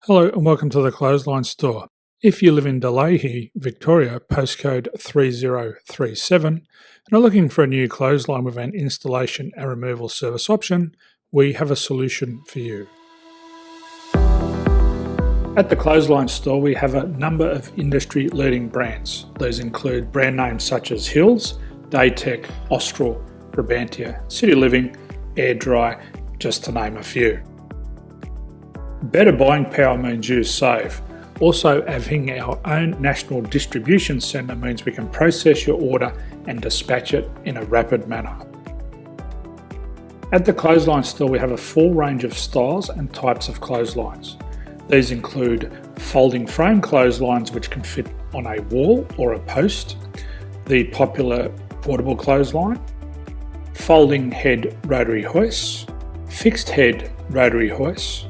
Hello and welcome to the Clothesline Store. If you live in Delahey, Victoria, postcode 3037, and are looking for a new clothesline with an installation and removal service option, we have a solution for you. At the Clothesline Store, we have a number of industry-leading brands. These include brand names such as Hills, Daytech, Austral, Brabantia, City Living, Air Dry, just to name a few. Better buying power means you save. Also, having our own national distribution centre means we can process your order and dispatch it in a rapid manner. At the Clothesline Store, we have a full range of styles and types of clotheslines. These include folding frame clotheslines which can fit on a wall or a post, the popular portable clothesline, folding head rotary hoists, fixed head rotary hoists,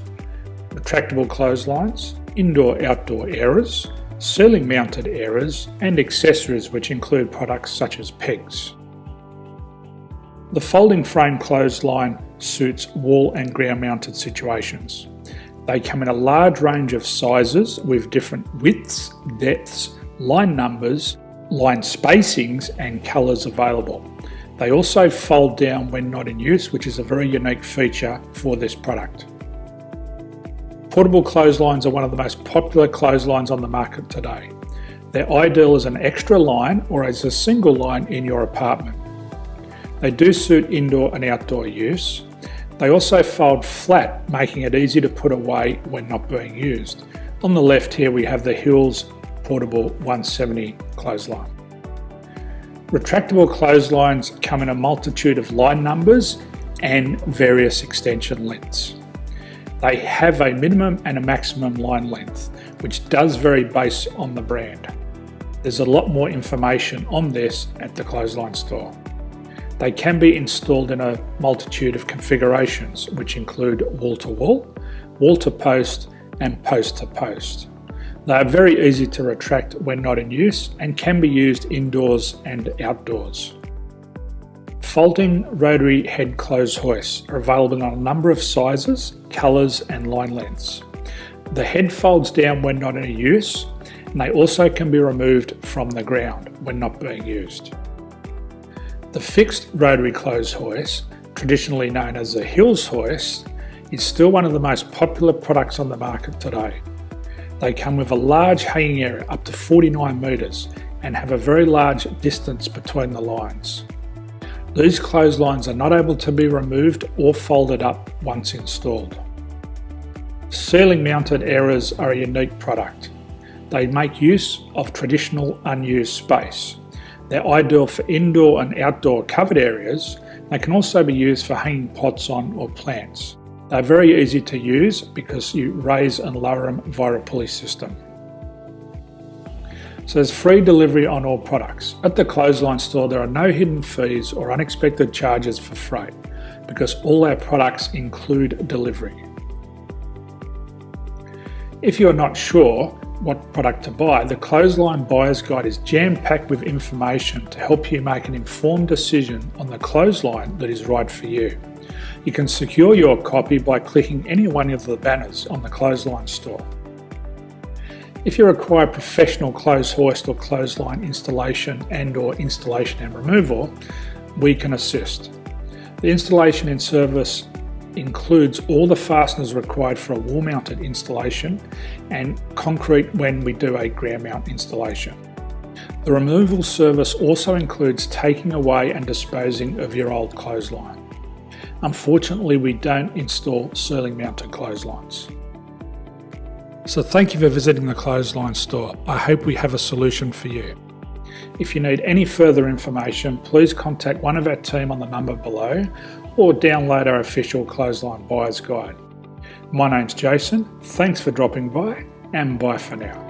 retractable clotheslines, indoor-outdoor airers, ceiling mounted airers, and accessories which include products such as pegs. The folding frame clothesline suits wall and ground mounted situations. They come in a large range of sizes with different widths, depths, line numbers, line spacings and colours available. They also fold down when not in use, which is a very unique feature for this product. Portable clotheslines are one of the most popular clotheslines on the market today. They're ideal as an extra line or as a single line in your apartment. They do suit indoor and outdoor use. They also fold flat, making it easy to put away when not being used. On the left here we have the Hills Portable 170 clothesline. Retractable clotheslines come in a multitude of line numbers and various extension lengths. They have a minimum and a maximum line length, which does vary based on the brand. There's a lot more information on this at the Clothesline Store. They can be installed in a multitude of configurations, which include wall-to-wall, wall-to-post, and post-to-post. They are very easy to retract when not in use and can be used indoors and outdoors. Folding rotary head clothes hoists are available in a number of sizes, colours and line lengths. The head folds down when not in use, and they also can be removed from the ground when not being used. The fixed rotary clothes hoist, traditionally known as the Hills hoist, is still one of the most popular products on the market today. They come with a large hanging area up to 49 metres and have a very large distance between the lines. These clotheslines are not able to be removed or folded up once installed. Ceiling mounted airers are a unique product. They make use of traditional unused space. They're ideal for indoor and outdoor covered areas. They can also be used for hanging pots on or plants. They're very easy to use because you raise and lower them via a pulley system. So there's free delivery on all products. At the Clothesline Store, there are no hidden fees or unexpected charges for freight because all our products include delivery. If you're not sure what product to buy, the Clothesline Buyer's Guide is jam-packed with information to help you make an informed decision on the clothesline that is right for you. You can secure your copy by clicking any one of the banners on the Clothesline Store. If you require professional clothes hoist or clothesline installation and/or installation and removal, we can assist. The installation and service includes all the fasteners required for a wall-mounted installation and concrete when we do a ground mount installation. The removal service also includes taking away and disposing of your old clothesline. Unfortunately, we don't install ceiling mounted clotheslines. So thank you for visiting the Clothesline Store. I hope we have a solution for you. If you need any further information, please contact one of our team on the number below or download our official Clothesline Buyer's Guide. My name's Jason, thanks for dropping by and bye for now.